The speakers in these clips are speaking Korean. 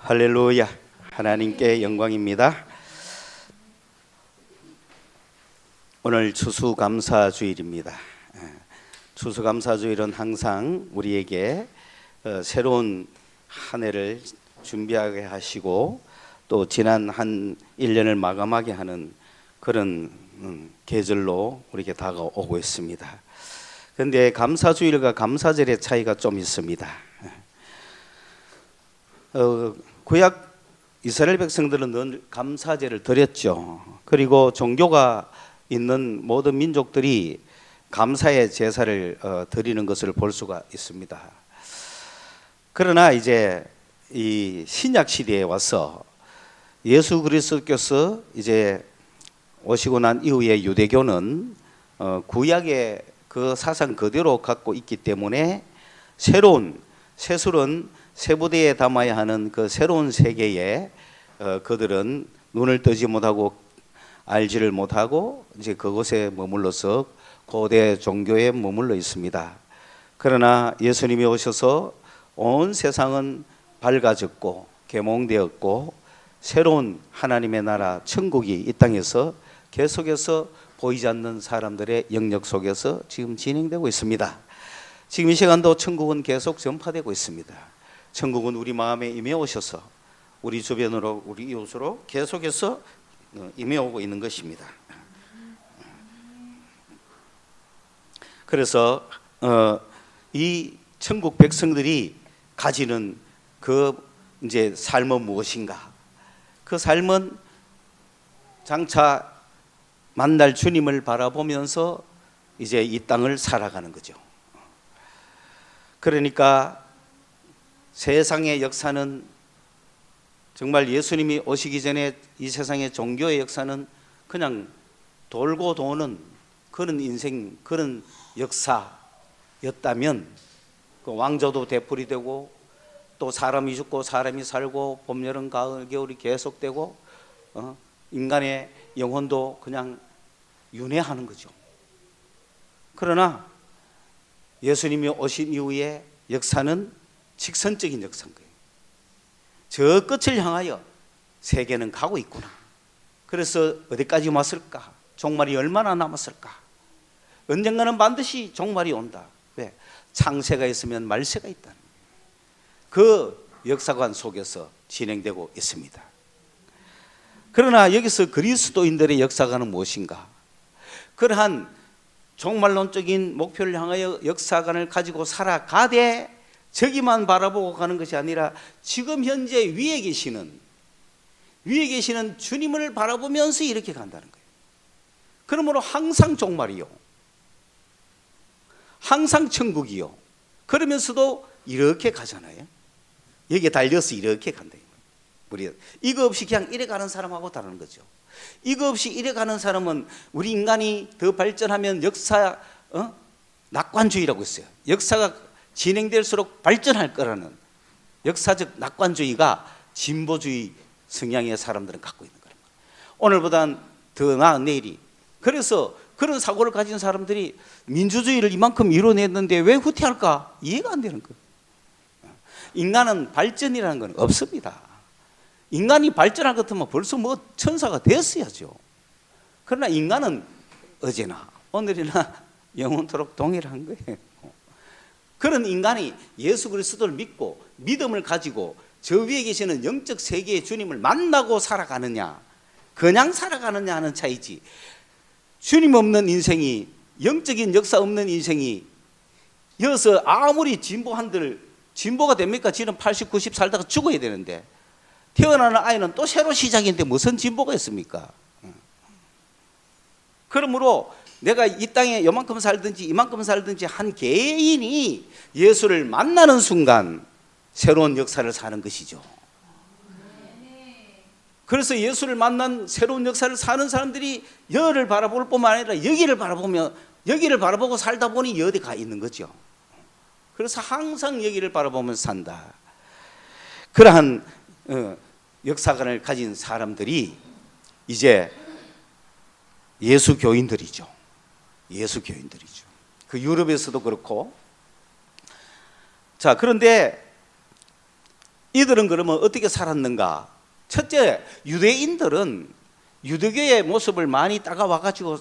할렐루야. 하나님께 영광입니다. 오늘 추수감사주일입니다. 추수감사주일은 항상 우리에게 새로운 한 해를 준비하게 하시고 또 지난 한 1년을 마감하게 하는 그런 계절로 우리에게 다가오고 있습니다. 그런데 감사주일과 감사절의 차이가 좀 있습니다. 구약 이스라엘 백성들은 늘 감사제를 드렸죠. 그리고 종교가 있는 모든 민족들이 감사의 제사를 드리는 것을 볼 수가 있습니다. 그러나 이제 이 신약 시대에 와서 예수 그리스도께서 이제 오시고 난 이후에 유대교는 구약의 그 사상 그대로 갖고 있기 때문에 새로운 세술은 세부대에 담아야 하는 그 새로운 세계에 그들은 눈을 뜨지 못하고 알지를 못하고 이제 그곳에 머물러서 고대 종교에 머물러 있습니다. 그러나 예수님이 오셔서 온 세상은 밝아졌고 계몽되었고 새로운 하나님의 나라 천국이 이 땅에서 계속해서 보이지 않는 사람들의 영역 속에서 지금 진행되고 있습니다. 지금 이 시간도 천국은 계속 전파되고 있습니다. 천국은 우리 마음에 임해 오셔서 우리 주변으로 우리 이웃으로 계속해서 임해 오고 있는 것입니다. 그래서 이 천국 백성들이 가지는 그 이제 삶은 무엇인가? 그 삶은 장차 만날 주님을 바라보면서 이제 이 땅을 살아가는 거죠. 그러니까 세상의 역사는 정말 예수님이 오시기 전에 이 세상의 종교의 역사는 그냥 돌고 도는 그런 인생, 그런 역사였다면 그 왕조도 되풀이되고 또 사람이 죽고 사람이 살고 봄, 여름, 가을, 겨울이 계속되고 인간의 영혼도 그냥 윤회하는 거죠. 그러나 예수님이 오신 이후에 역사는 직선적인 역사인 거예요. 저 끝을 향하여 세계는 가고 있구나. 그래서 어디까지 왔을까? 종말이 얼마나 남았을까? 언젠가는 반드시 종말이 온다. 왜? 창세가 있으면 말세가 있다는 그 역사관 속에서 진행되고 있습니다. 그러나 여기서 그리스도인들의 역사관은 무엇인가? 그러한 종말론적인 목표를 향하여 역사관을 가지고 살아가되 저기만 바라보고 가는 것이 아니라 지금 현재 위에 계시는 주님을 바라보면서 이렇게 간다는 거예요. 그러므로 항상 종말이요, 항상 천국이요. 그러면서도 이렇게 가잖아요. 여기에 달려서 이렇게 간다. 우리 이거 없이 그냥 이래 가는 사람하고 다른 거죠. 이거 없이 이래 가는 사람은 우리 인간이 더 발전하면 역사 낙관주의라고 있어요. 역사가 진행될수록 발전할 거라는 역사적 낙관주의가 진보주의 성향의 사람들은 갖고 있는 거예요. 오늘보단 더 나은 내일이. 그래서 그런 사고를 가진 사람들이 민주주의를 이만큼 이뤄냈는데 왜 후퇴할까? 이해가 안 되는 거예요. 인간은 발전이라는 건 없습니다. 인간이 발전할 것 같으면 벌써 뭐 천사가 됐어야죠. 그러나 인간은 어제나 오늘이나 영원토록 동일한 거예요. 그런 인간이 예수 그리스도를 믿고 믿음을 가지고 저 위에 계시는 영적 세계의 주님을 만나고 살아가느냐 그냥 살아가느냐 하는 차이지, 주님 없는 인생이, 영적인 역사 없는 인생이 여기서 아무리 진보한들 진보가 됩니까? 지금 80, 90 살다가 죽어야 되는데 태어나는 아이는 또 새로 시작인데 무슨 진보가 있습니까? 그러므로 내가 이 땅에 이만큼 살든지 이만큼 살든지 한 개인이 예수를 만나는 순간 새로운 역사를 사는 것이죠. 그래서 예수를 만난 새로운 역사를 사는 사람들이 여를 바라볼 뿐만 아니라 여기를 바라보고 살다 보니 여기 가 있는 거죠. 그래서 항상 여기를 바라보면서 산다. 그러한 역사관을 가진 사람들이 이제 예수 교인들이죠. 그 유럽에서도 그렇고. 자, 그런데 이들은 그러면 어떻게 살았는가? 첫째, 유대인들은 유대교의 모습을 많이 따가와 가지고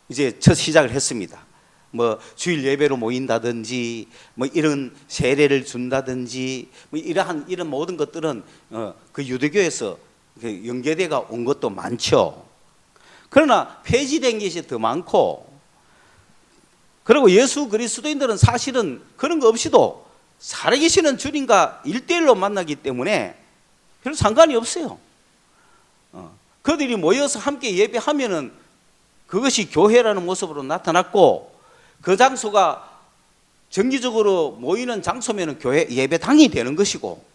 이제 첫 시작을 했습니다. 뭐 주일 예배로 모인다든지 뭐 이런 세례를 준다든지 뭐 이런 모든 것들은 그 유대교에서 연계돼가 온 것도 많죠. 그러나 폐지된 것이 더 많고, 그리고 예수 그리스도인들은 사실은 그런 거 없이도 살아계시는 주님과 일대일로 만나기 때문에 별 상관이 없어요. 그들이 모여서 함께 예배하면은 그것이 교회라는 모습으로 나타났고, 그 장소가 정기적으로 모이는 장소면은 교회 예배당이 되는 것이고,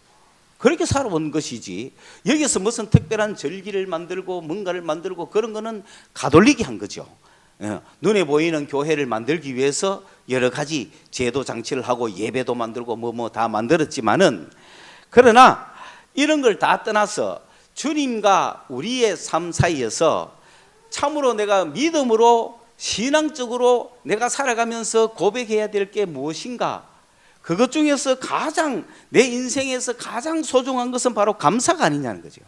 그렇게 살아온 것이지, 여기서 무슨 특별한 절기를 만들고 뭔가를 만들고 그런 거는 가톨릭이 한 거죠. 눈에 보이는 교회를 만들기 위해서 여러 가지 제도 장치를 하고 예배도 만들고 뭐 다 만들었지만은, 그러나 이런 걸 다 떠나서 주님과 우리의 삶 사이에서 참으로 내가 믿음으로 신앙적으로 내가 살아가면서 고백해야 될 게 무엇인가? 그것 중에서 가장 내 인생에서 가장 소중한 것은 바로 감사가 아니냐는 거죠.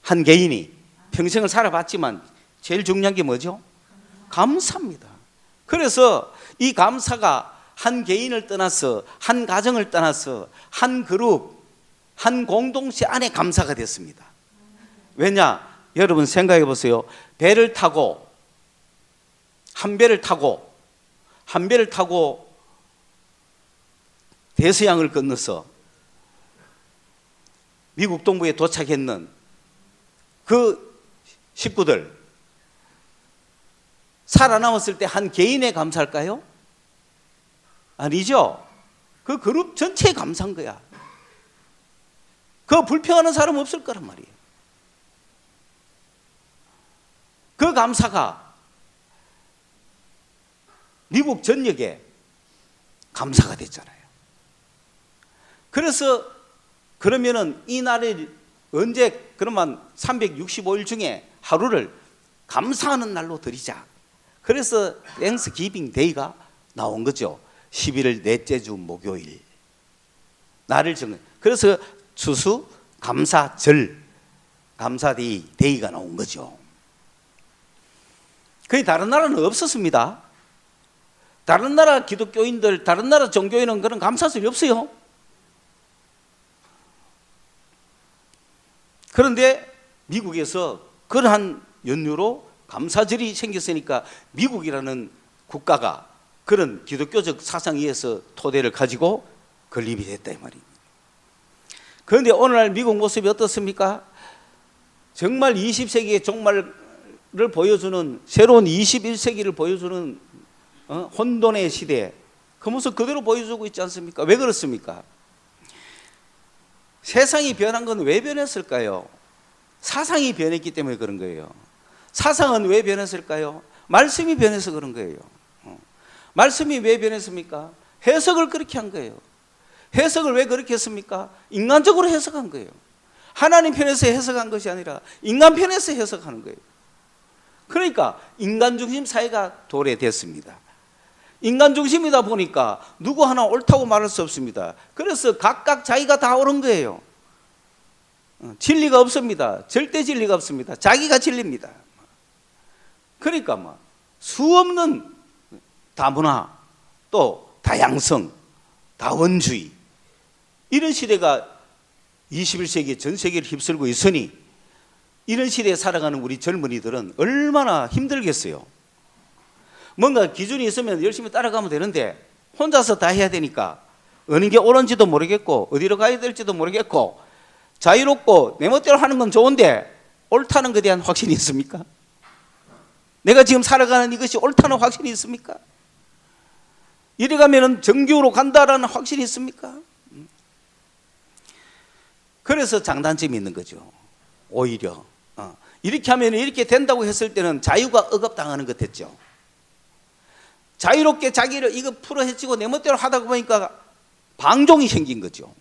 한 개인이 평생을 살아봤지만 제일 중요한 게 뭐죠? 감사입니다. 그래서 이 감사가 한 개인을 떠나서, 한 가정을 떠나서, 한 그룹, 한 공동체 안에 감사가 됐습니다. 왜냐? 여러분 생각해 보세요. 배를 타고 한 배를 타고 대서양을 건너서 미국 동부에 도착했는 그 식구들, 살아남았을 때 한 개인의 감사일까요? 아니죠. 그 그룹 전체에 감사한 거야. 그 불평하는 사람 없을 거란 말이에요. 그 감사가 미국 전역에 감사가 됐잖아요. 그래서 그러면은 이 날을 언제, 그러면 365일 중에 하루를 감사하는 날로 드리자. 그래서 땡스기빙 데이가 나온 거죠. 11월 넷째 주 목요일 날을 정해. 그래서 추수 감사절, 감사데이가 나온 거죠. 그게 다른 나라는 없었습니다. 다른 나라 기독교인들, 다른 나라 종교인은 그런 감사절이 없어요. 그런데 미국에서 그러한 연유로 감사절이 생겼으니까 미국이라는 국가가 그런 기독교적 사상에 의해서 토대를 가지고 건립이 됐다 이 말입니다. 그런데 오늘날 미국 모습이 어떻습니까? 정말 20세기의 종말을 보여주는, 새로운 21세기를 보여주는 혼돈의 시대, 그 모습 그대로 보여주고 있지 않습니까? 왜 그렇습니까? 세상이 변한 건 왜 변했을까요? 사상이 변했기 때문에 그런 거예요. 사상은 왜 변했을까요? 말씀이 변해서 그런 거예요. 말씀이 왜 변했습니까? 해석을 그렇게 한 거예요. 해석을 왜 그렇게 했습니까? 인간적으로 해석한 거예요. 하나님 편에서 해석한 것이 아니라 인간 편에서 해석하는 거예요. 그러니까 인간 중심 사회가 도래됐습니다. 인간 중심이다 보니까 누구 하나 옳다고 말할 수 없습니다. 그래서 각각 자기가 다 옳은 거예요. 진리가 없습니다. 절대 진리가 없습니다. 자기가 진리입니다. 그러니까 수없는 다문화, 또 다양성, 다원주의, 이런 시대가 21세기 전 세계를 휩쓸고 있으니 이런 시대에 살아가는 우리 젊은이들은 얼마나 힘들겠어요. 뭔가 기준이 있으면 열심히 따라가면 되는데 혼자서 다 해야 되니까 어느 게 옳은지도 모르겠고 어디로 가야 될지도 모르겠고, 자유롭고 내 멋대로 하는 건 좋은데 옳다는 것에 대한 확신이 있습니까? 내가 지금 살아가는 이것이 옳다는 확신이 있습니까? 이래가면 정교로 간다라는 확신이 있습니까? 그래서 장단점이 있는 거죠. 오히려 이렇게 하면 이렇게 된다고 했을 때는 자유가 억압당하는 것 됐죠. 자유롭게 자기를 이거 풀어 헤치고 내 멋대로 하다 보니까 방종이 생긴 거죠.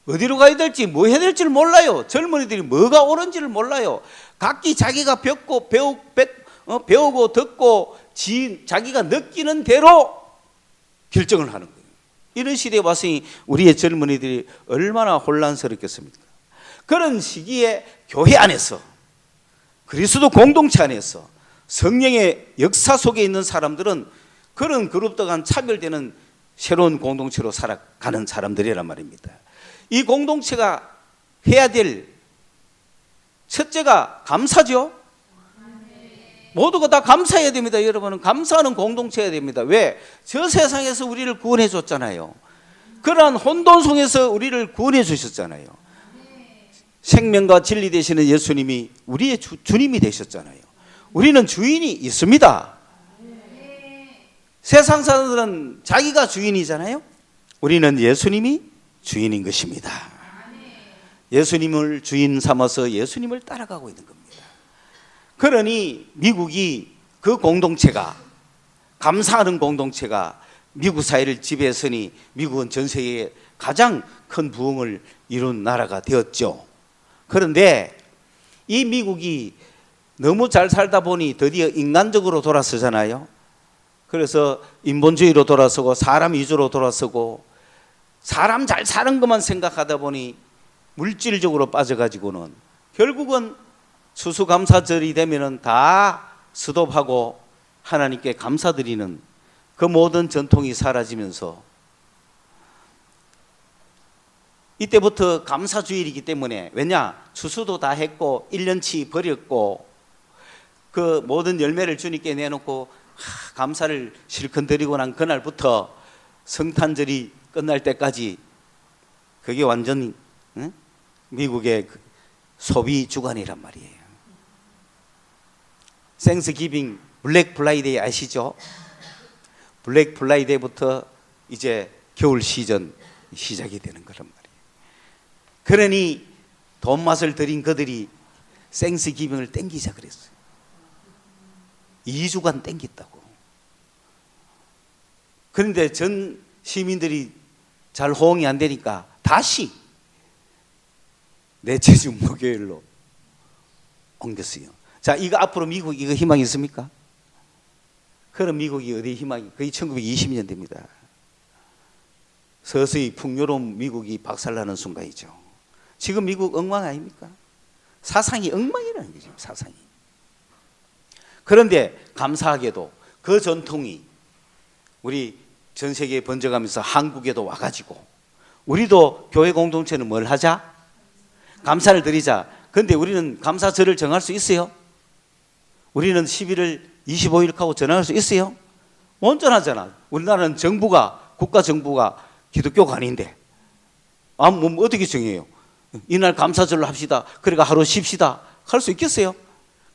어디로 가야 될지 뭐 해야 될지를 몰라요. 젊은이들이 뭐가 옳은지를 몰라요. 각기 자기가 배우고 듣고 자기가 느끼는 대로 결정을 하는 거예요. 이런 시대에 왔으니 우리의 젊은이들이 얼마나 혼란스럽겠습니까? 그런 시기에 교회 안에서, 그리스도 공동체 안에서 성령의 역사 속에 있는 사람들은 그런 그룹들 간 차별되는 새로운 공동체로 살아가는 사람들이란 말입니다. 이 공동체가 해야 될 첫째가 감사죠. 모두가 다 감사해야 됩니다. 여러분은 감사하는 공동체여야 됩니다. 왜? 저 세상에서 우리를 구원해 줬잖아요. 그러한 혼돈속에서 우리를 구원해 주셨잖아요. 생명과 진리 되시는 예수님이 우리의 주님이 되셨잖아요. 우리는 주인이 있습니다. 세상 사람들은 자기가 주인이잖아요. 우리는 예수님이 주인인 것입니다. 예수님을 주인 삼아서 예수님을 따라가고 있는 겁니다. 그러니 미국이 그 공동체가, 감사하는 공동체가 미국 사회를 지배했으니 미국은 전 세계에 가장 큰 부흥을 이룬 나라가 되었죠. 그런데 이 미국이 너무 잘 살다 보니 드디어 인간적으로 돌아서잖아요. 그래서 인본주의로 돌아서고 사람 위주로 돌아서고 사람 잘 사는 것만 생각하다 보니 물질적으로 빠져가지고는 결국은 추수감사절이 되면은 다 스톱하고 하나님께 감사드리는 그 모든 전통이 사라지면서 이때부터 감사주일이기 때문에, 왜냐? 추수도 다 했고 1년치 버렸고 그 모든 열매를 주님께 내놓고 감사를 실컷 드리고 난 그날부터 성탄절이 끝날 때까지 그게 완전히 미국의 소비 주간이란 말이에요. 생스기빙, 블랙 프라이데이 아시죠? 블랙 프라이데이부터 이제 겨울 시즌 시작이 되는 거란 말이에요. 그러니 돈 맛을 들인 그들이 생스기빙을 땡기자 그랬어요. 2주간 땡겼다고. 그런데 전 시민들이 잘 호응이 안 되니까 다시 넷째 주 목요일로 옮겼어요. 자, 이거 앞으로 미국 이거 희망이 있습니까? 그럼 미국이 어디 희망이? 거의 1920년대입니다. 서서히 풍요로운 미국이 박살나는 순간이죠. 지금 미국 엉망 아닙니까? 사상이 엉망이라는 거죠. 사상이. 그런데 감사하게도 그 전통이 우리 전 세계에 번져가면서 한국에도 와가지고 우리도 교회 공동체는 뭘 하자? 감사를 드리자. 그런데 우리는 감사절을 정할 수 있어요? 우리는 11월 25일하고 정할 수 있어요? 온전하잖아. 우리나라는 정부가, 국가 정부가 기독교가 아닌데 뭐 어떻게 정해요? 이날 감사절로 합시다. 그러니까 하루 쉽시다. 할 수 있겠어요?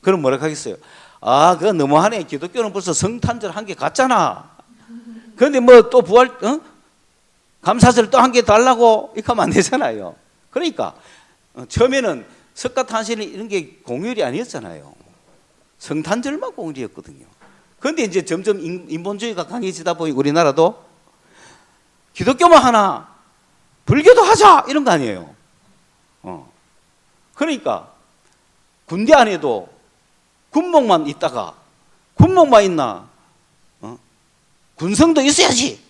그럼 뭐라 하겠어요? 아, 그거 너무하네. 기독교는 벌써 성탄절 한 개 갔잖아. 그런데 뭐 또 부활, 감사절 또 한 개 달라고 이렇게 하면 안 되잖아요. 그러니까 처음에는 석가탄신일 이런 게 공휴일이 아니었잖아요. 성탄절만 공휴일이었거든요. 그런데 이제 점점 인본주의가 강해지다 보니 우리나라도 기독교만 하나, 불교도 하자 이런 거 아니에요. 그러니까 군대 안에도 군목만 있다가 군목만 있나? 군성도 있어야지.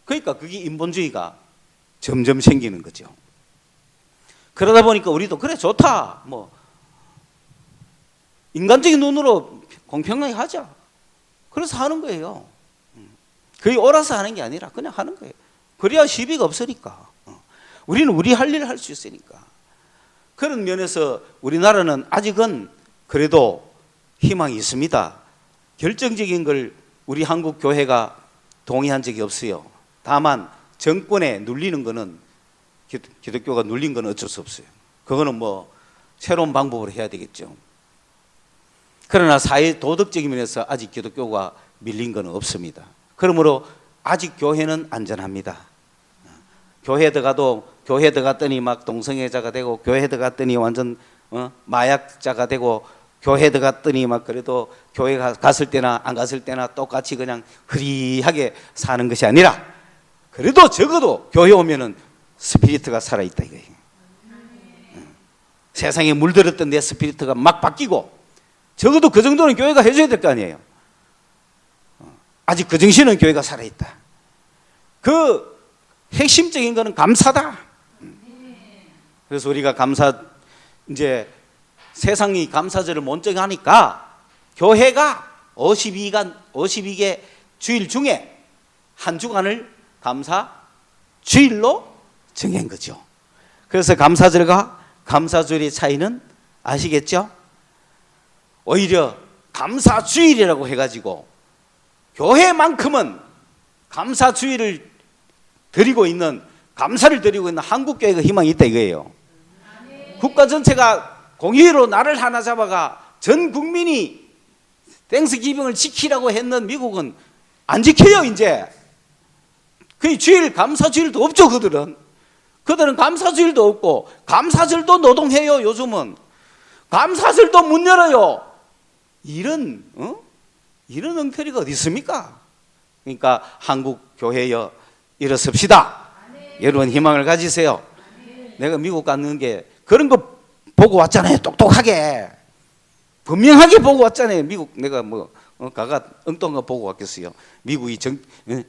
그러니까 그게 인본주의가 점점 생기는 거죠. 그러다 보니까 우리도 그래 좋다. 뭐 인간적인 눈으로 공평하게 하자. 그래서 하는 거예요. 거의 옳아서 하는 게 아니라 그냥 하는 거예요. 그래야 시비가 없으니까. 우리는 우리 할 일을 할 수 있으니까. 그런 면에서 우리나라는 아직은 그래도 희망이 있습니다. 결정적인 걸 우리 한국 교회가 동의한 적이 없어요. 다만 정권에 눌리는 거는 기독교가 눌린 건 어쩔 수 없어요. 그거는 뭐 새로운 방법으로 해야 되겠죠. 그러나 사회 도덕적인 면에서 아직 기독교가 밀린 건 없습니다. 그러므로 아직 교회는 안전합니다. 교회 들어갔더니 막 동성애자가 되고, 교회 들어갔더니 완전 마약자가 되고, 교회 들어갔더니 막 그래도 교회 갔을 때나 안 갔을 때나 똑같이 그냥 흐리하게 사는 것이 아니라, 그래도 적어도 교회 오면은 스피리트가 살아있다 이거예요. 세상에 물들었던 내 스피리트가 막 바뀌고, 적어도 그 정도는 교회가 해줘야 될 거 아니에요. 아직 그 정신은 교회가 살아있다. 그 핵심적인 거는 감사다. 그래서 우리가 이제 세상이 감사절을 못 정하니까 교회가 52개 주일 중에 한 주간을 감사 주일로 정한 거죠. 그래서 감사절과 감사주일의 차이는 아시겠죠? 오히려 감사주일이라고 해가지고 교회만큼은 감사주일을 드리고 있는, 감사를 드리고 있는 한국교회가 희망이 있다 이거예요. 국가 전체가 공의로 날을 하나 잡아가 전 국민이 땡스기빙을 지키라고 했는 미국은 안 지켜요. 이제 그 주일, 감사주일도 없죠. 그들은 감사주일도 없고 감사절도 노동해요. 요즘은 감사절도 문 열어요. 이런 엉터리가 어디 있습니까? 그러니까 한국 교회여 일어섭시다. 여러분 희망을 가지세요. 내가 미국 갔는 게 그런 거 보고 왔잖아요. 똑똑하게 분명하게 보고 왔잖아요. 미국 내가 가가 엉뚱한 거 보고 왔겠어요. 미국이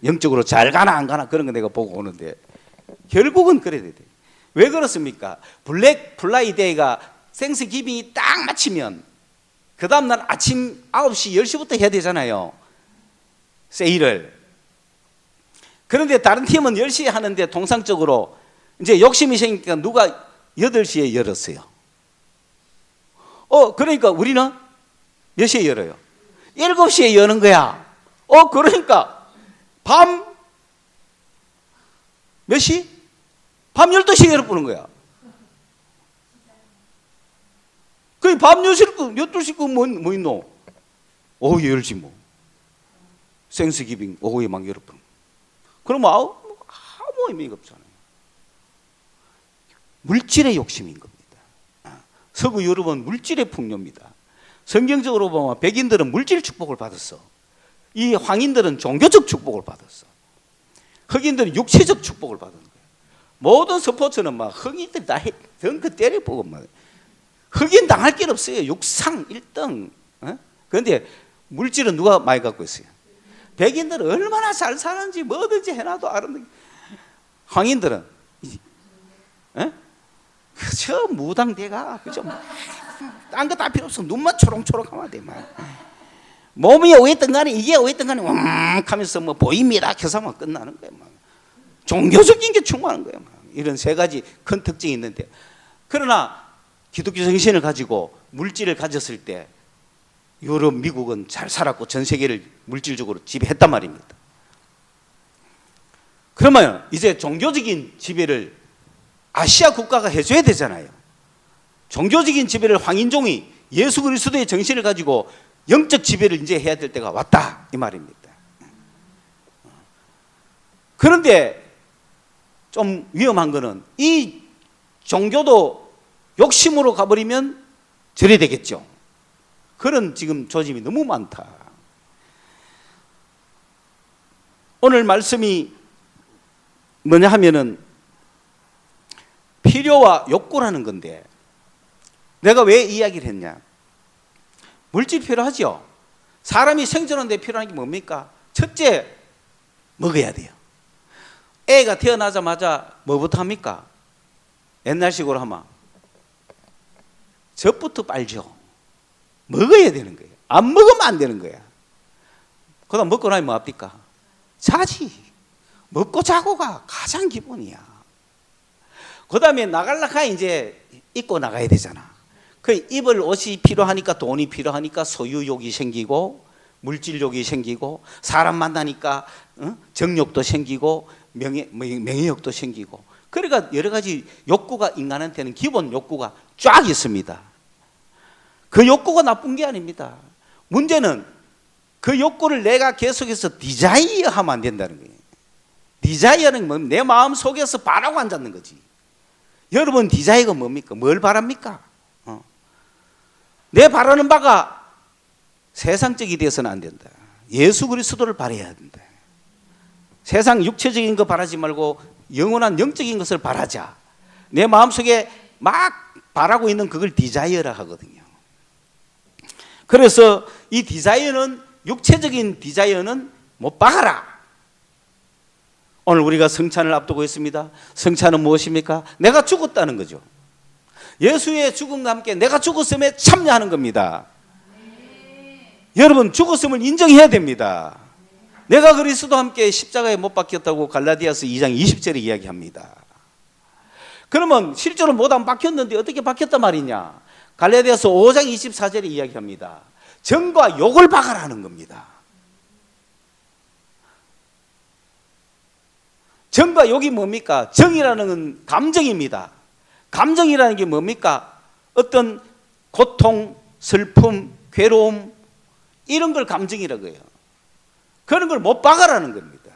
영적으로 잘 가나 안 가나 그런 거 내가 보고 오는데 결국은 그래야 돼. 왜 그렇습니까? 블랙 프라이데이가 땡스기빙이 딱 마치면 그 다음날 아침 9시 10시부터 해야 되잖아요. 세일을. 그런데 다른 팀은 10시에 하는데 통상적으로 이제 욕심이 생기니까 누가 8시에 열었어요. 그러니까 우리는 몇 시에 열어요? 7시에 여는 거야. 그러니까 밤 몇 시? 밤 12시에 열어보는 거야. 그 밤 12시 뭐 있노? 오후에 열지 뭐. 생스기빙 오후에 막 열어보는. 그러면 아무 의미가 없잖아요. 물질의 욕심인 겁니다. 서구 유럽은 물질의 풍요입니다. 성경적으로 보면 백인들은 물질 축복을 받았어. 이 황인들은 종교적 축복을 받았어. 흑인들은 육체적 축복을 받은 거예요. 모든 스포츠는 막 흑인들이 다 덩크 때려보고 막 흑인 당할 게 없어요. 육상 1등. 그런데 물질은 누가 많이 갖고 있어요? 백인들은 얼마나 잘 사는지 뭐든지 해놔도 아름다워. 황인들은 그저 무당대가 그저 딴 거 다 필요 없어. 눈만 초롱초롱하면 돼. 막. 몸이 어있든 간에 이게 어있든 간에 하면서 뭐 보입니다. 켜서만 끝나는 거예요. 막. 종교적인 게 충만한 거예요. 막. 이런 세 가지 큰 특징이 있는데, 그러나 기독교 정신을 가지고 물질을 가졌을 때 유럽, 미국은 잘 살았고 전 세계를 물질적으로 지배했단 말입니다. 그러면 이제 종교적인 지배를 아시아 국가가 해줘야 되잖아요. 종교적인 지배를 황인종이 예수 그리스도의 정신을 가지고 영적 지배를 이제 해야 될 때가 왔다 이 말입니다. 그런데 좀 위험한 거는 이 종교도 욕심으로 가버리면 저래 되겠죠. 그런 지금 조짐이 너무 많다. 오늘 말씀이 뭐냐 하면은 필요와 욕구라는 건데, 내가 왜 이야기를 했냐? 물질 필요하죠. 사람이 생존하는 데 필요한 게 뭡니까? 첫째, 먹어야 돼요. 애가 태어나자마자 뭐부터 합니까? 옛날식으로 하면 젖부터 빨죠. 먹어야 되는 거예요. 안 먹으면 안 되는 거야. 그 다음 먹고 나면 뭐 합니까? 자지. 먹고 자고가 가장 기본이야. 그 다음에 나가려고 이제 입고 나가야 되잖아. 그 입을 옷이 필요하니까 돈이 필요하니까 소유욕이 생기고 물질욕이 생기고 사람 만나니까 정욕도 생기고 명예욕도 생기고, 그러니까 여러 가지 욕구가 인간한테는 기본 욕구가 쫙 있습니다. 그 욕구가 나쁜 게 아닙니다. 문제는 그 욕구를 내가 계속해서 디자이어하면 안 된다는 거예요. 디자이어는 뭡니까? 내 마음 속에서 바라고 앉았는 거지. 여러분 디자이어가 뭡니까? 뭘 바랍니까? 내 바라는 바가 세상적이 되어서는 안 된다. 예수 그리스도를 바라야 된다. 세상 육체적인 거 바라지 말고 영원한 영적인 것을 바라자. 내 마음속에 막 바라고 있는 그걸 디자이어라 하거든요. 그래서 이 디자이어는, 육체적인 디자이어는 못 박아라. 오늘 우리가 성찬을 앞두고 있습니다. 성찬은 무엇입니까? 내가 죽었다는 거죠. 예수의 죽음과 함께 내가 죽었음에 참여하는 겁니다. 여러분, 죽었음을 인정해야 됩니다. 내가 그리스도와 함께 십자가에 못 박혔다고 갈라디아서 2장 20절에 이야기합니다. 그러면 실제로 못 안 박혔는데 어떻게 박혔단 말이냐? 갈라디아서 5장 24절에 이야기합니다. 정과 욕을 박아라는 겁니다. 정과 욕이 뭡니까? 정이라는 건 감정입니다. 감정이라는 게 뭡니까? 어떤 고통, 슬픔, 괴로움 이런 걸 감정이라고 해요. 그런 걸 못 박아라는 겁니다.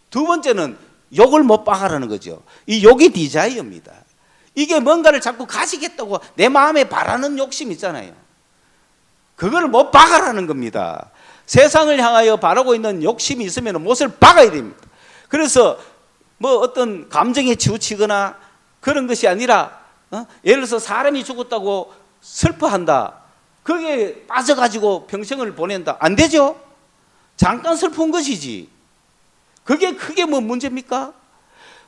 두 번째는 욕을 못 박아라는 거죠. 이 욕이 디자이어입니다. 이게 뭔가를 자꾸 가지겠다고 내 마음에 바라는 욕심 있잖아요. 그걸 못 박아라는 겁니다. 세상을 향하여 바라고 있는 욕심이 있으면 못을 박아야 됩니다. 그래서 뭐 어떤 감정에 치우치거나 그런 것이 아니라 예를 들어서 사람이 죽었다고 슬퍼한다. 거기에 빠져가지고 평생을 보낸다. 안 되죠? 잠깐 슬픈 것이지. 그게 크게 뭐 문제입니까?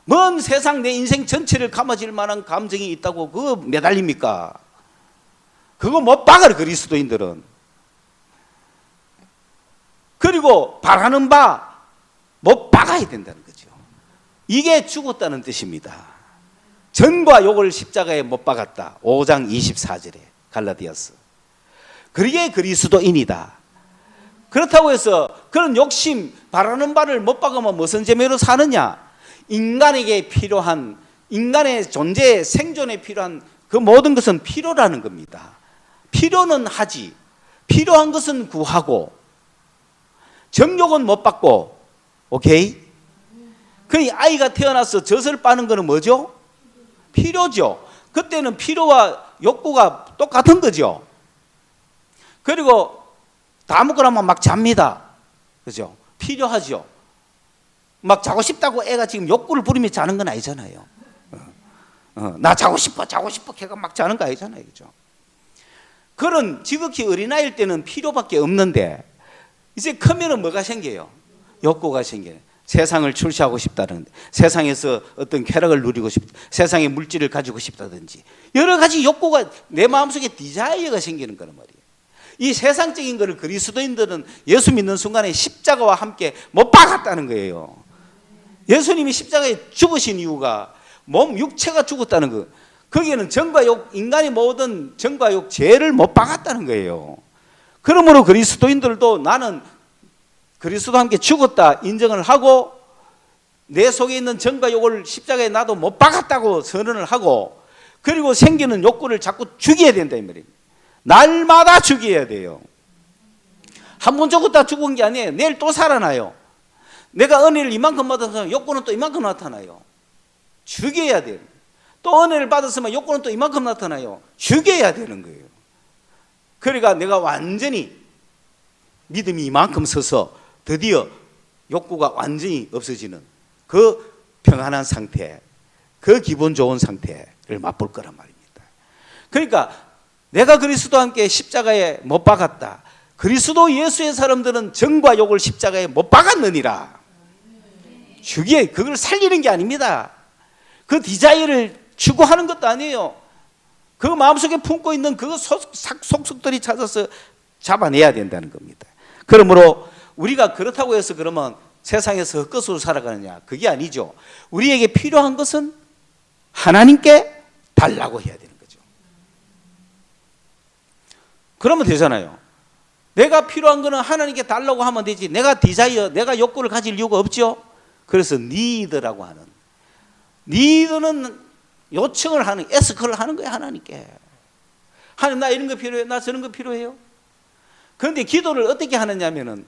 먼 세상 내 인생 전체를 감아질 만한 감정이 있다고 그거 매달립니까? 그거 못 박아요, 그리스도인들은. 그리고 바라는 바 못 박아야 된다는 거죠. 이게 죽었다는 뜻입니다. 전과 욕을 십자가에 못 박았다. 5장 24절에 갈라디아서. 그게 그리스도인이다. 그렇다고 해서 그런 욕심, 바라는 바를 못 박으면 무슨 재미로 사느냐? 인간에게 필요한, 인간의 존재, 생존에 필요한 그 모든 것은 필요라는 겁니다. 필요는 하지, 필요한 것은 구하고, 정욕은 못 받고, 오케이? 그 아이가 태어나서 젖을 빠는 거는 뭐죠? 필요죠. 그때는 필요와 욕구가 똑같은 거죠. 그리고 다 먹고 나면 막 잡니다. 그죠? 필요하죠. 막 자고 싶다고 애가 지금 욕구를 부리며 자는 건 아니잖아요. 나 자고 싶어, 자고 싶어. 걔가 막 자는 거 아니잖아요. 그죠? 그런 지극히 어린아이일 때는 필요밖에 없는데 이제 크면은 뭐가 생겨요? 욕구가 생겨요. 세상을 출시하고 싶다는, 세상에서 어떤 쾌락을 누리고 싶다, 세상의 물질을 가지고 싶다든지 여러 가지 욕구가 내 마음속에 디자이어가 생기는 거란 말이에요. 이 세상적인 것을 그리스도인들은 예수 믿는 순간에 십자가와 함께 못 박았다는 거예요. 예수님이 십자가에 죽으신 이유가 몸 육체가 죽었다는 거. 거기에는 정과 욕, 인간이 모든 정과 욕, 죄를 못 박았다는 거예요. 그러므로 그리스도인들도 나는 그리스도와 함께 죽었다 인정을 하고 내 속에 있는 정과 욕을 십자가에 나도 못 박았다고 선언을 하고 그리고 생기는 욕구를 자꾸 죽여야 된다 이 말이에요. 날마다 죽여야 돼요. 한 번 죽었다 죽은 게 아니에요. 내일 또 살아나요. 내가 은혜를 이만큼 받았으면 욕구는 또 이만큼 나타나요. 죽여야 돼요. 또 은혜를 받았으면 욕구는 또 이만큼 나타나요. 죽여야 되는 거예요. 그러니까 내가 완전히 믿음이 이만큼 서서 드디어 욕구가 완전히 없어지는 그 평안한 상태, 그 기분 좋은 상태를 맛볼 거란 말입니다. 그러니까 내가 그리스도와 함께 십자가에 못 박았다. 그리스도 예수의 사람들은 정과 욕을 십자가에 못 박았느니라. 죽여, 그걸 살리는 게 아닙니다. 그 디자이어를 추구하는 것도 아니에요. 그 마음속에 품고 있는 그 속속들이 찾아서 잡아내야 된다는 겁니다. 그러므로 우리가 그렇다고 해서 그러면 세상에서 헛것으로 살아가느냐? 그게 아니죠. 우리에게 필요한 것은 하나님께 달라고 해야 되는 거죠. 그러면 되잖아요. 내가 필요한 거는 하나님께 달라고 하면 되지. 내가 디자이어, 내가 욕구를 가질 이유가 없죠. 그래서 니드라고 하는, 니드는 요청을 하는, 에스크를 하는 거예요. 하나님께. 하나님 나 이런 거 필요해요. 나 저런 거 필요해요. 그런데 기도를 어떻게 하느냐면은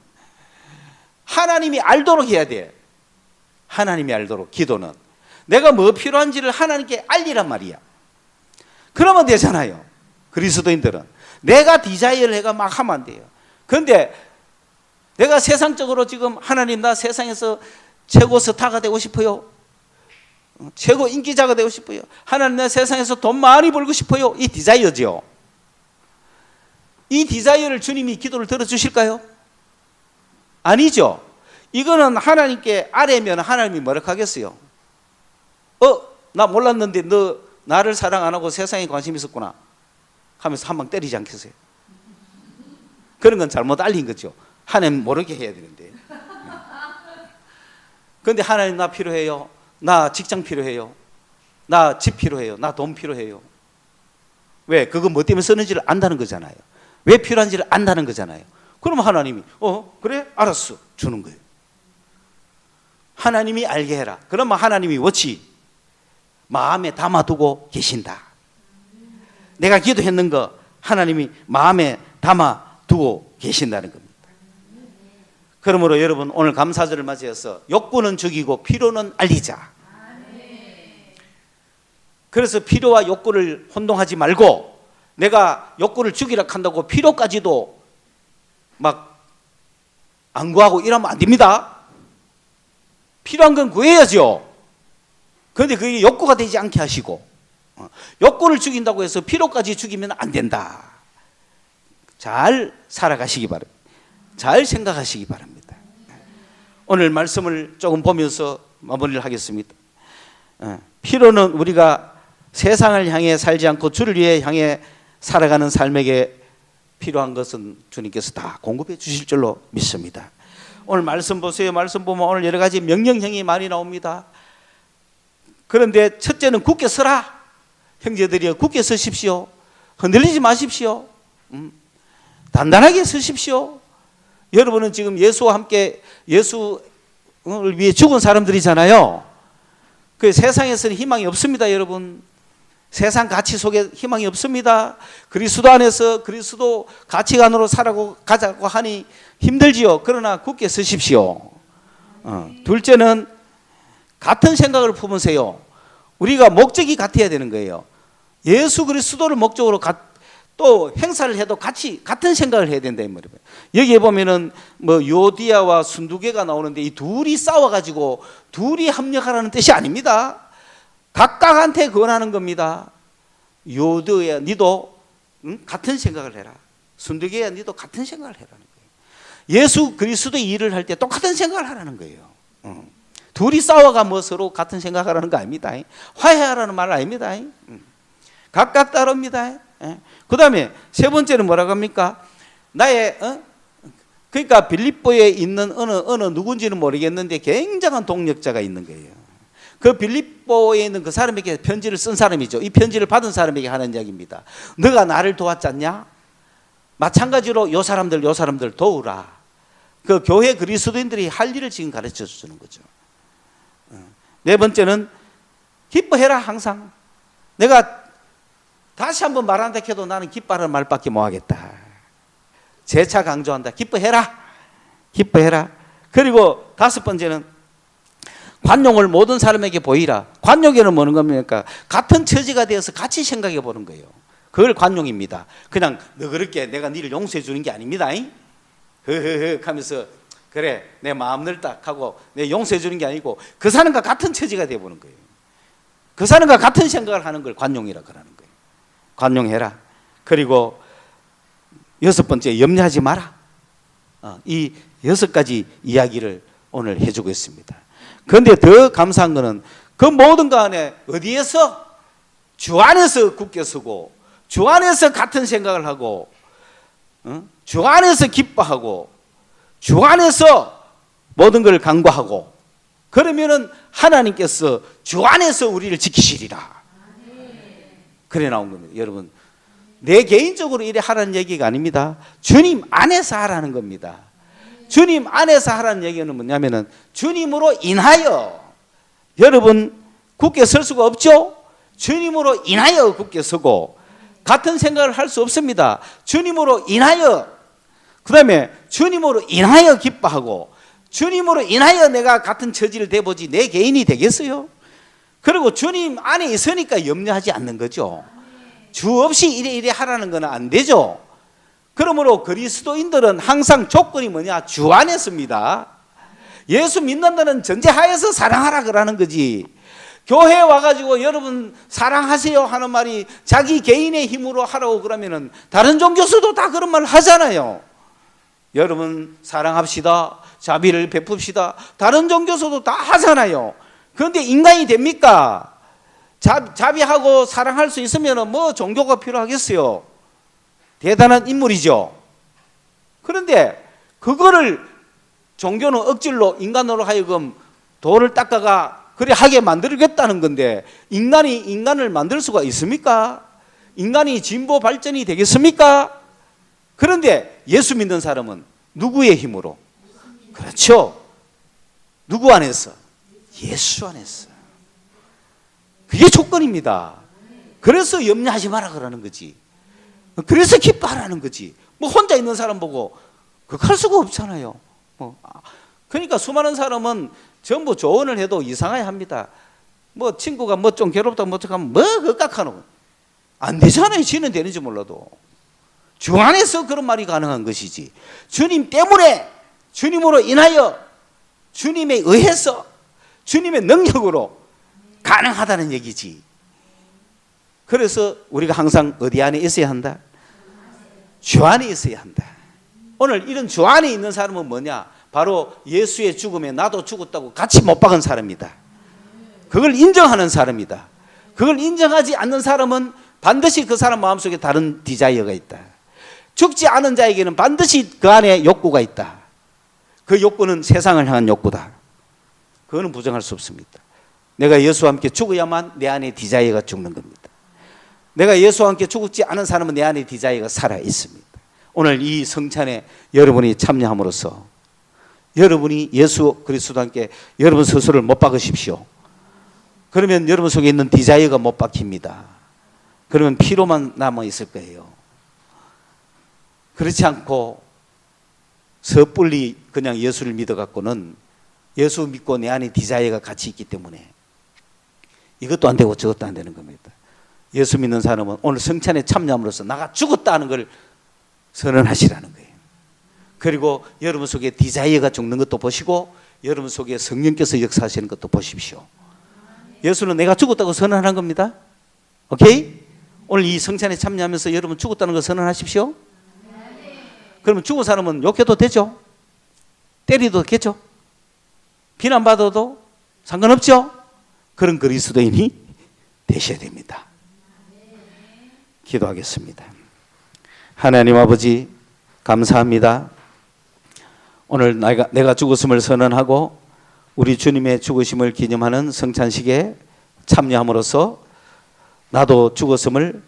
하나님이 알도록 해야 돼. 하나님이 알도록. 기도는 내가 뭐 필요한지를 하나님께 알리란 말이야. 그러면 되잖아요. 그리스도인들은 내가 디자이어를 해가 막 하면 안 돼요. 그런데 내가 세상적으로 지금 하나님 나 세상에서 최고 스타가 되고 싶어요. 최고 인기자가 되고 싶어요. 하나님 나 세상에서 돈 많이 벌고 싶어요. 이 디자이어죠. 이 디자이어를 주님이 기도를 들어주실까요? 아니죠. 이거는 하나님께 아뢰면 하나님이 뭐라 하겠어요? 나 몰랐는데 너 나를 사랑 안 하고 세상에 관심 있었구나 하면서 한 방 때리지 않겠어요? 그런 건 잘못 알린 거죠. 하나님 모르게 해야 되는데. 그런데 하나님 나 필요해요. 나 직장 필요해요. 나 집 필요해요. 나 돈 필요해요. 왜? 그거 뭐 때문에 쓰는지를 안다는 거잖아요. 왜 필요한지를 안다는 거잖아요. 그럼 하나님이 그래? 알았어. 주는 거예요. 하나님이 알게 해라. 그러면 하나님이 어찌 마음에 담아두고 계신다. 내가 기도했는 거 하나님이 마음에 담아두고 계신다는 겁니다. 그러므로 여러분 오늘 감사절을 맞이해서 욕구는 죽이고 필요는 알리자. 그래서 필요와 욕구를 혼동하지 말고 내가 욕구를 죽이라 한다고 필요까지도 막 안 구하고 이러면 안 됩니다. 필요한 건 구해야죠. 그런데 그게 욕구가 되지 않게 하시고 욕구를 죽인다고 해서 필요까지 죽이면 안 된다. 잘 살아가시기 바랍니다. 잘 생각하시기 바랍니다. 오늘 말씀을 조금 보면서 마무리를 하겠습니다. 필요는 우리가 세상을 향해 살지 않고 주를 위해 향해 살아가는 삶에게 필요한 것은 주님께서 다 공급해 주실 줄로 믿습니다. 오늘 말씀 보세요. 말씀 보면 오늘 여러 가지 명령형이 많이 나옵니다. 그런데 첫째는 굳게 서라. 형제들이여 굳게 서십시오. 흔들리지 마십시오. 단단하게 서십시오. 여러분은 지금 예수와 함께 예수를 위해 죽은 사람들이잖아요. 그 세상에서는 희망이 없습니다, 여러분. 세상 가치 속에 희망이 없습니다. 그리스도 안에서 그리스도 가치관으로 살아가자고 하니 힘들지요. 그러나 굳게 서십시오. 둘째는 같은 생각을 품으세요. 우리가 목적이 같아야 되는 거예요. 예수 그리스도를 목적으로 또 행사를 해도 같은 생각을 해야 된다 이 말이에요. 여기에 보면은 뭐 요디아와 순두개가 나오는데 이 둘이 싸워가지고 둘이 합력하라는 뜻이 아닙니다. 각각한테 권하는 겁니다. 요디아야 니도 같은 생각을 해라. 순두개야 니도 같은 생각을 해라는 거예요. 예수 그리스도의 일을 할 때 똑같은 생각을 하라는 거예요. 둘이 싸워가 뭐 서로 같은 생각하라는 거 아닙니다. 화해하라는 말 아닙니다. 각각 다릅니다. 그 다음에 세 번째는 뭐라고 합니까? 그러니까 빌립보에 있는 어느 누군지는 모르겠는데 굉장한 동력자가 있는 거예요. 그 빌립보에 있는 그 사람에게 편지를 쓴 사람이죠. 이 편지를 받은 사람에게 하는 이야기입니다. 너가 나를 도왔지 않냐? 마찬가지로 요 사람들 도우라. 그 교회 그리스도인들이 할 일을 지금 가르쳐 주는 거죠. 네 번째는 기뻐해라. 항상 내가 다시 한번 말한다 해도 나는 기뻐하는 말밖에 못 하겠다. 재차 강조한다. 기뻐해라. 그리고 다섯 번째는 관용을 모든 사람에게 보이라. 관용에는 뭐는 겁니까? 같은 처지가 되어서 같이 생각해 보는 거예요. 그걸 관용입니다. 그냥 너그럽게 내가 니를 용서해 주는 게 아닙니다. 흐흐흐 하면서 그래 내 마음 넓다 하고 내 용서해 주는 게 아니고 그 사람과 같은 처지가 되어 보는 거예요. 그 사람과 같은 생각을 하는 걸 관용이라 그러는 거예요. 관용해라. 그리고 여섯 번째 염려하지 마라. 이 여섯 가지 이야기를 오늘 해주고 있습니다. 그런데 더 감사한 것은 그 모든 거 안에 어디에서? 주 안에서 굳게 서고 주 안에서 같은 생각을 하고 주 안에서 기뻐하고 주 안에서 모든 걸 간구하고 그러면은 하나님께서 주 안에서 우리를 지키시리라. 그래 나온 겁니다. 여러분 내 개인적으로 이래 하라는 얘기가 아닙니다. 주님 안에서 하라는 겁니다. 주님 안에서 하라는 얘기는 뭐냐면은 주님으로 인하여 여러분 굳게 설 수가 없죠. 주님으로 인하여 굳게 서고 같은 생각을 할 수 없습니다. 주님으로 인하여 그 다음에 주님으로 인하여 기뻐하고 주님으로 인하여 내가 같은 처지를 대보지 내 개인이 되겠어요? 그리고 주님 안에 있으니까 염려하지 않는 거죠. 주 없이 이래 하라는 건 안 되죠. 그러므로 그리스도인들은 항상 조건이 뭐냐? 주 안에 씁니다. 예수 믿는다는 전제하에서 사랑하라 그러는 거지. 교회에 와가지고 여러분 사랑하세요 하는 말이 자기 개인의 힘으로 하라고 그러면은 다른 종교수도 다 그런 말 하잖아요. 여러분 사랑합시다, 자비를 베풉시다. 다른 종교에서도 다 하잖아요. 그런데 인간이 됩니까? 자비하고 사랑할 수 있으면 뭐 종교가 필요하겠어요. 대단한 인물이죠. 그런데 그거를 종교는 억지로 인간으로 하여금 돌을 닦아가 그래 하게 만들겠다는 건데, 인간이 인간을 만들 수가 있습니까? 인간이 진보 발전이 되겠습니까? 그런데 예수 믿는 사람은 누구의 힘으로? 그렇죠. 누구 안에서? 예수 안에서. 그게 조건입니다. 그래서 염려하지 마라 그러는 거지. 그래서 기뻐하라는 거지. 뭐 혼자 있는 사람 보고 그거 할 수가 없잖아요. 그러니까 수많은 사람은 전부 조언을 해도 이상하게 합니다. 뭐 친구가 뭐 좀 괴롭다 뭐 어떡하면 뭐 그까하노. 안 되잖아요. 지는 되는지 몰라도. 주 안에서 그런 말이 가능한 것이지. 주님 때문에, 주님으로 인하여, 주님에 의해서, 주님의 능력으로 가능하다는 얘기지. 그래서 우리가 항상 어디 안에 있어야 한다? 주 안에 있어야 한다. 오늘 이런 주 안에 있는 사람은 뭐냐? 바로 예수의 죽음에 나도 죽었다고 같이 못 박은 사람이다. 그걸 인정하는 사람이다. 그걸 인정하지 않는 사람은 반드시 그 사람 마음속에 다른 디자이어가 있다. 죽지 않은 자에게는 반드시 그 안에 욕구가 있다. 그 욕구는 세상을 향한 욕구다. 그거는 부정할 수 없습니다. 내가 예수와 함께 죽어야만 내 안에 디자이어가 죽는 겁니다. 내가 예수와 함께 죽지 않은 사람은 내 안에 디자이어가 살아 있습니다. 오늘 이 성찬에 여러분이 참여함으로써 여러분이 예수 그리스도와 함께 여러분 스스로를 못 박으십시오. 그러면 여러분 속에 있는 디자이어가 못 박힙니다. 그러면 피로만 남아 있을 거예요. 그렇지 않고 섣불리 그냥 예수를 믿어갖고는 예수 믿고 내 안에 디자이어가 같이 있기 때문에 이것도 안 되고 저것도 안 되는 겁니다. 예수 믿는 사람은 오늘 성찬에 참여함으로써 나가 죽었다는 걸 선언하시라는 거예요. 그리고 여러분 속에 디자이어가 죽는 것도 보시고 여러분 속에 성령께서 역사하시는 것도 보십시오. 예수는 내가 죽었다고 선언한 겁니다. 오케이? 오늘 이 성찬에 참여하면서 여러분 죽었다는 걸 선언하십시오. 그러면 죽은 사람은 욕해도 되죠? 때리도 되겠죠? 비난받아도 상관없죠? 그런 그리스도인이 되셔야 됩니다. 기도하겠습니다. 하나님 아버지 감사합니다. 오늘 내가 죽었음을 선언하고 우리 주님의 죽으심을 기념하는 성찬식에 참여함으로써 나도 죽었음을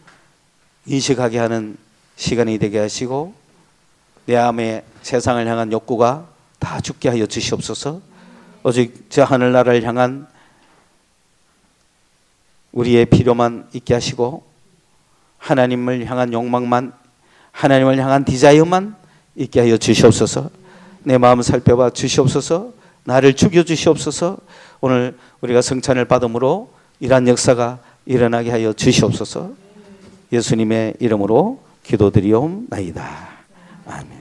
인식하게 하는 시간이 되게 하시고 내 안에 세상을 향한 욕구가 다 죽게 하여 주시옵소서. 오직 저 하늘나라를 향한 우리의 필요만 있게 하시고 하나님을 향한 욕망만, 하나님을 향한 디자이어만 있게 하여 주시옵소서. 내 마음 살펴봐 주시옵소서. 나를 죽여 주시옵소서. 오늘 우리가 성찬을 받음으로 이러한 역사가 일어나게 하여 주시옵소서. 예수님의 이름으로 기도드리옵나이다. 아멘.